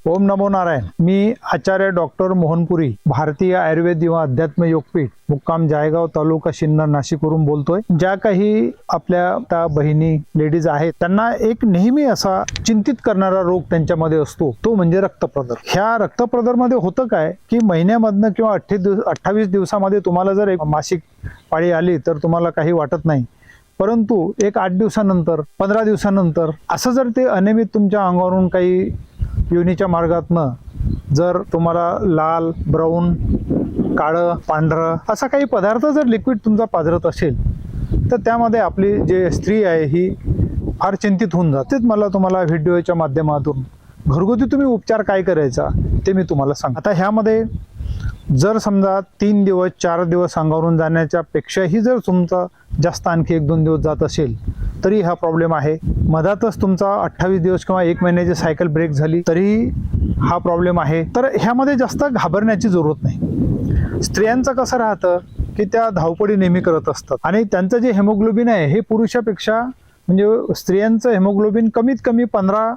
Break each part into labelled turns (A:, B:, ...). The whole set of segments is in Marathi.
A: ओम नमो नारायण। मी आचार्य डॉक्टर मोहनपुरी, भारतीय आयुर्वेद व अध्यात्म योगपीठ, मुक्काम जायगाव, तालुका सिन्नर, नाशिकवरून बोलतोय। ज्या काही आपल्या बहिणी लेडीज आहेत त्यांना एक नेहमी असा चिंतित करणारा रोग त्यांच्यामध्ये असतो, तो म्हणजे रक्तप्रदर। ह्या रक्तप्रदर मध्ये होतं काय की महिन्यामधनं किंवा 28 दिवसामध्ये तुम्हाला जर एक मासिक पाळी आली तर तुम्हाला काही वाटत नाही, परंतु एक 8 दिवसानंतर 15 दिवसानंतर असं जर ते अनियमित तुमच्या अंगावरून काही योनीच्या मार्गातनं जर तुम्हाला लाल, ब्राऊन, काळं, पांढरं असा काही पदार्थ जर लिक्विड तुमचा पाझरत असेल तर त्यामध्ये आपली जे स्त्री आहे ही फार चिंतित होऊन जाते। मला तुम्हाला व्हिडिओच्या माध्यमातून घरगुती तुम्ही उपचार काय करायचा ते मी तुम्हाला सांग। आता ह्यामध्ये जर समजा 3 दिवस 4 दिवस अंगावरून जाण्याच्या पेक्षाही जर तुमचा जास्त आणखी 1-2 दिवस जात असेल तरी हा प्रॉब्लेम आहे। मधातच तुमचा 28 दिवस किंवा 1 महिन्याची सायकल ब्रेक झाली तरी हा प्रॉब्लेम आहे। तर ह्यामध्ये जास्त घाबरण्याची जरूरत नाही। स्त्रियांचं कसं राहतं की त्या धावपळी नेहमी करत असतात आणि त्यांचं जे हेमोग्लोबिन आहे हे पुरुषापेक्षा म्हणजे स्त्रियांचं हेमोग्लोबिन कमीत कमी 15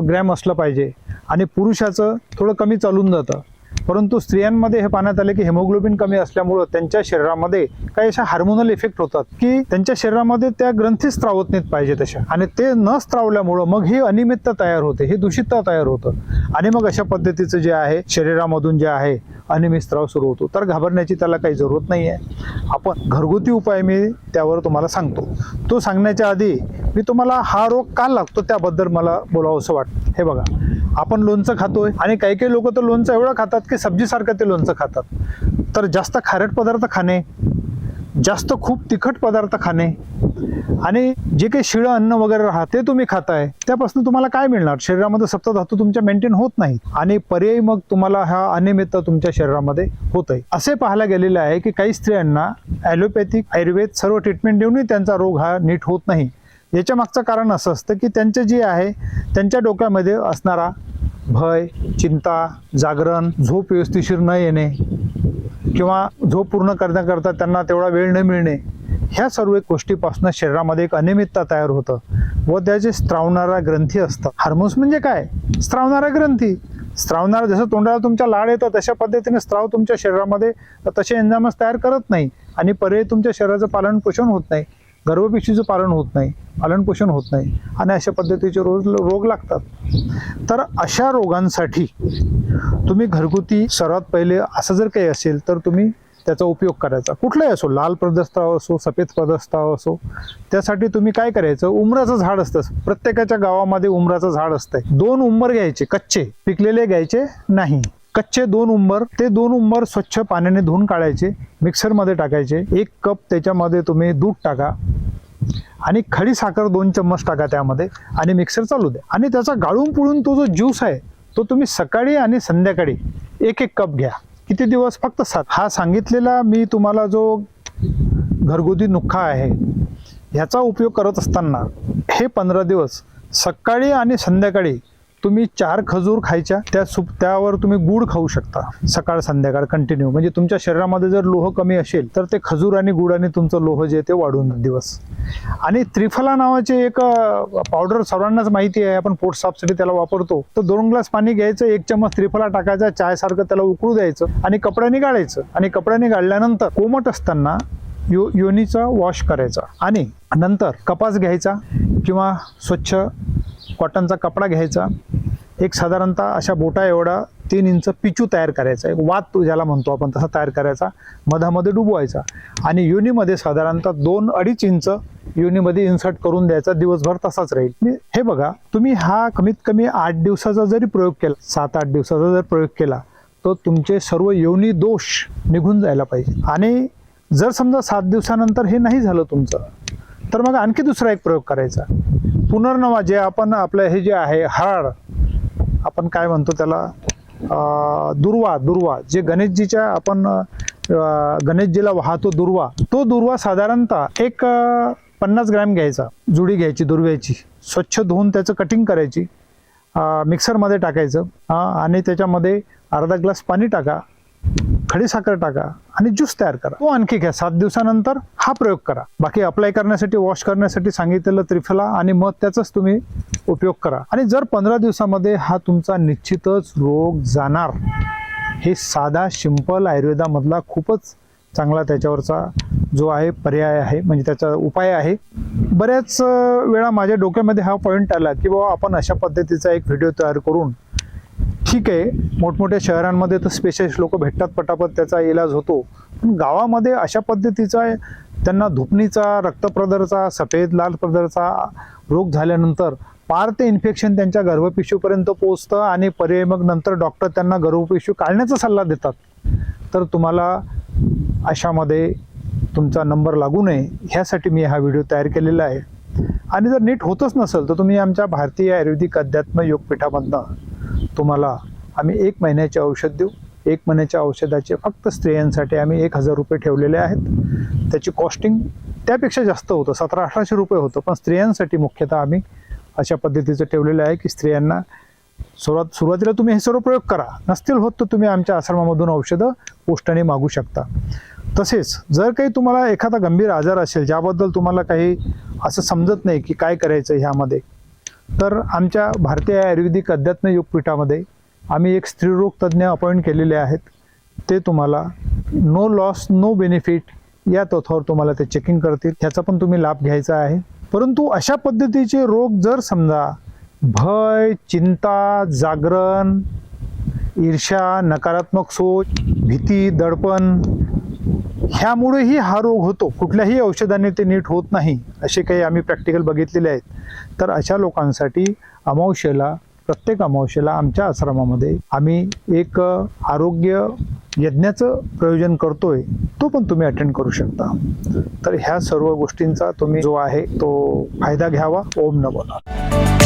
A: ग्रॅम असलं पाहिजे आणि पुरुषाचं थोडं कमी चालून जातं। परंतु स्त्रियांमध्ये हे पाहण्यात आले की हेमोग्लोबिन कमी असल्यामुळे त्यांच्या शरीरामध्ये काही अशा हार्मोनल इफेक्ट होतात की त्यांच्या शरीरामध्ये त्या ग्रंथी स्त्रावत नाहीत पाहिजे तशा, आणि ते न स्त्रावल्यामुळं मग ही अनियमितता तयार होते, हे दूषितता तयार होतं आणि मग अशा पद्धतीचं जे आहे शरीरामधून जे आहे अनियमित स्त्राव सुरू होतो। तर घाबरण्याची त्याला काही जरूरत नाही आहे। आपण घरगुती उपाय मी त्यावर तुम्हाला सांगतो। तो सांगण्याच्या आधी मी तुम्हाला हा रोग का लागतो त्याबद्दल मला बोलावंसं वाटतं। हे बघा, आपण लोणचं खातोय आणि काही काही लोक तर लोणचं एवढं खातात की सब्जीसारखं ते लोणचं खातात। तर जास्त खारट पदार्थ खाणे, जास्त खूप तिखट पदार्थ खाणे आणि जे काही शिळं अन्न वगैरे राहते ते तुम्ही खाताय त्यापासून तुम्हाला काय मिळणार? शरीरामध्ये सप्तधातू तुमच्या मेंटेन होत नाहीत आणि पर्यायी मग तुम्हाला हा अनियमितता तुमच्या शरीरामध्ये होत आहे। असे पाहायला गेलेले आहे की काही स्त्रियांना ॲलोपॅथिक, आयुर्वेद सर्व ट्रीटमेंट देऊनही त्यांचा रोग हा नीट होत नाही। याच्या मागचं कारण असं असतं की त्यांचं जे आहे त्यांच्या डोक्यामध्ये असणारा भय, चिंता, जागरण, झोप व्यवस्थिशीर न येणे किंवा झोप पूर्ण करण्याकरता त्यांना तेवढा वेळ न मिळणे, ह्या सर्व गोष्टीपासून शरीरामध्ये एक अनियमितता तयार होतं व त्याचे स्त्रावणारा ग्रंथी असतात। हार्मोन्स म्हणजे काय? स्त्रावणारा ग्रंथी। स्त्रावणारा जसं तोंडाला तुमच्या लाळ येतं तशा पद्धतीने स्त्राव तुमच्या शरीरामध्ये तसे एन्झाइम्स तयार करत नाही आणि पर्यायी तुमच्या शरीराचं पालन पोषण होत नाही, गर्भपिशवीचं पालन होत नाही, पालन पोषण होत नाही आणि अशा पद्धतीचे रोग लागतात। तर अशा रोगांसाठी तुम्ही घरगुती सर्वात पहिले असं जर काही असेल तर तुम्ही त्याचा उपयोग करायचा, कुठलाही असो, लाल प्रदस्ताव असो, सफेद प्रदस्ताव असो। त्यासाठी तुम्ही काय करायचं, उमराचं झाड असतं, प्रत्येकाच्या गावामध्ये उमराचं झाड असतंय। 2 उंबर घ्यायचे, कच्चे, पिकलेले घ्यायचे नाही, कच्चे 2 उंबर, ते 2 उंबर स्वच्छ पाण्याने धुवून काढायचे, मिक्सरमध्ये टाकायचे। 1 कप त्याच्यामध्ये तुम्ही दूध टाका आणि खडी साखर 2 चम्मच टाका त्यामध्ये आणि मिक्सर चालू द्या आणि त्याचा गाळून पुळून तो जो ज्यूस आहे तो तुम्ही सकाळी आणि संध्याकाळी 1-1 कप घ्या। किती दिवस? फक्त 7। हा सांगितलेला मी तुम्हाला जो घरगुती नुस्खा आहे ह्याचा उपयोग करत असताना हे 15 दिवस सकाळी आणि संध्याकाळी तुम्ही 4 खजूर खायच्या, त्यावर तुम्ही गुड खाऊ शकता सकाळ संध्याकाळ कंटिन्यू। म्हणजे तुमच्या शरीरामध्ये जर लोह कमी असेल तर ते खजूर आणि गुडाने तुमचं लोह जे ते वाढून दिवस। आणि त्रिफला नावाचे एक पावडर सर्वांनाच माहिती आहे, आपण पोट साफसाठी त्याला वापरतो। तर 2 ग्लास पाणी घ्यायचं, 1 चम्मच त्रिफला टाकायचा, चायसारखं त्याला उकळू द्यायचं आणि कपड्याने गाळायचं आणि कपड्याने गाळल्यानंतर कोमट असताना योनीचा वॉश करायचा आणि नंतर कपास घ्यायचा किंवा स्वच्छ कॉटनचा कपडा घ्यायचा, एक साधारणतः अशा बोटा एवढा 3 इंच पिचू तयार करायचा, एक वात ज्याला म्हणतो आपण तसा तयार करायचा, मधामध्ये डुबवायचा आणि योनीमध्ये साधारणतः 2-2.5 इंच योनीमध्ये इन्सर्ट करून द्यायचा, दिवसभर तसाच राहील। हे बघा, तुम्ही हा कमीत कमी 8 दिवसाचा जरी प्रयोग केला, 7-8 दिवसाचा जर प्रयोग केला तर तुमचे सर्व योनी दोष निघून जायला पाहिजे। आणि जर समजा 7 दिवसानंतर हे नाही झालं तुमचं तर मग आणखी दुसरा एक प्रयोग करायचा, पुनर्नवा, जे आपण आपलं हे जे आहे हाड, आपण काय म्हणतो त्याला, दुर्वा, जे गणेशजीच्या आपण गणेशजीला वाहतो दुर्वा, तो दुर्वा साधारणतः एक 50 ग्रॅम घ्यायचा, जुडी घ्यायची दुर्व्याची, स्वच्छ धुवून त्याचं कटिंग करायची, मिक्सरमध्ये टाकायचं आणि त्याच्यामध्ये अर्धा ग्लास पाणी टाका खडीसाखर टाका आणि ज्यूस तयार करा. तो आणखी घ्या. 7 दिवसानंतर हा प्रयोग करा. बाकी अप्लाय करण्यासाठी, वॉश करण्यासाठी सांगितलेलं त्रिफला आणि मग त्याचाच तुम्ही उपयोग करा. आणि जर 15 दिवसामध्ये हा तुमचा निश्चितच रोग जाणार. हे साधा सिंपल आयुर्वेदामधला खूपच चांगला त्याच्यावरचा जो आहे पर्याय आहे, म्हणजे त्याचा उपाय आहे. बऱ्याच वेळा माझ्या डोक्यामध्ये हा पॉईंट आला की बाबा आपण अशा पद्धतीचा एक व्हिडिओ तयार करून, ठीक आहे मोठमोठ्या शहरांमध्ये तर स्पेशलिस्ट लोक भेटतात, पटापट त्याचा इलाज होतो, पण गावामध्ये अशा पद्धतीचा त्यांना धुपणीचा, रक्तप्रदरचा, सफेद लाल प्रदरचा रोग झाल्यानंतर पार ते इन्फेक्शन त्यांच्या गर्भपिशवीपर्यंत पोहोचतं आणि पर्याय मग नंतर डॉक्टर त्यांना गर्भपिशवी काढण्याचा सल्ला देतात. तर तुम्हाला अशामध्ये तुमचा नंबर लागू नये ह्यासाठी मी हा व्हिडिओ तयार केलेला आहे. आणि जर नीट होतच नसेल तर तुम्ही आमच्या भारतीय आयुर्वेदिक अध्यात्म योगपीठामधनं तुम्हाला आम्ही 1 महिन्याचे औषध देऊ. 1 महिन्याच्या औषधाचे फक्त स्त्रियांसाठी आम्ही 1000 रुपये ठेवलेले आहेत. त्याची कॉस्टिंग त्यापेक्षा जास्त होतं, 1700-1800 रुपये होतं, पण स्त्रियांसाठी मुख्यतः आम्ही अशा पद्धतीचं ठेवलेलं आहे की स्त्रियांना सुरुवातीला तुम्ही हे सर्व प्रयोग करा. नसतील होत तर तुम्ही आमच्या आश्रमामधून औषधं पोस्टाने मागू शकता. तसेच जर काही तुम्हाला एखादा गंभीर आजार असेल ज्याबद्दल तुम्हाला काही असं समजत नाही की काय करायचं ह्यामध्ये, तर आमच्या भारतीय आयुर्वेदिक अध्यात्म योगपीठामध्ये आम्ही एक स्त्रीरोग तज्ज्ञ अपॉइंट केलेले आहेत. ते तुम्हाला नो लॉस नो बेनिफिट या तत्वावर तुम्हाला ते चेकिंग करतील. ह्याचा पण तुम्ही लाभ घ्यायचा आहे. परंतु अशा पद्धतीचे रोग जर समजा भय, चिंता, जागरण, ईर्ष्या, नकारात्मक सोच, भीती, दडपण ह्यामुळेही हा रोग होतो, कुठल्याही औषधाने ते नीट होत नाही, असे काही आम्ही प्रॅक्टिकल बघितलेले आहेत. तर अशा लोकांसाठी अमावस्येला, प्रत्येक अमावस्येला आमच्या आश्रमामध्ये आम्ही एक आरोग्य यज्ञाचं प्रयोजन करतोय. तो पण तुम्ही अटेंड करू शकता. तर ह्या सर्व गोष्टींचा तुम्ही जो आहे तो फायदा घ्यावा. ओम नमो नारायण.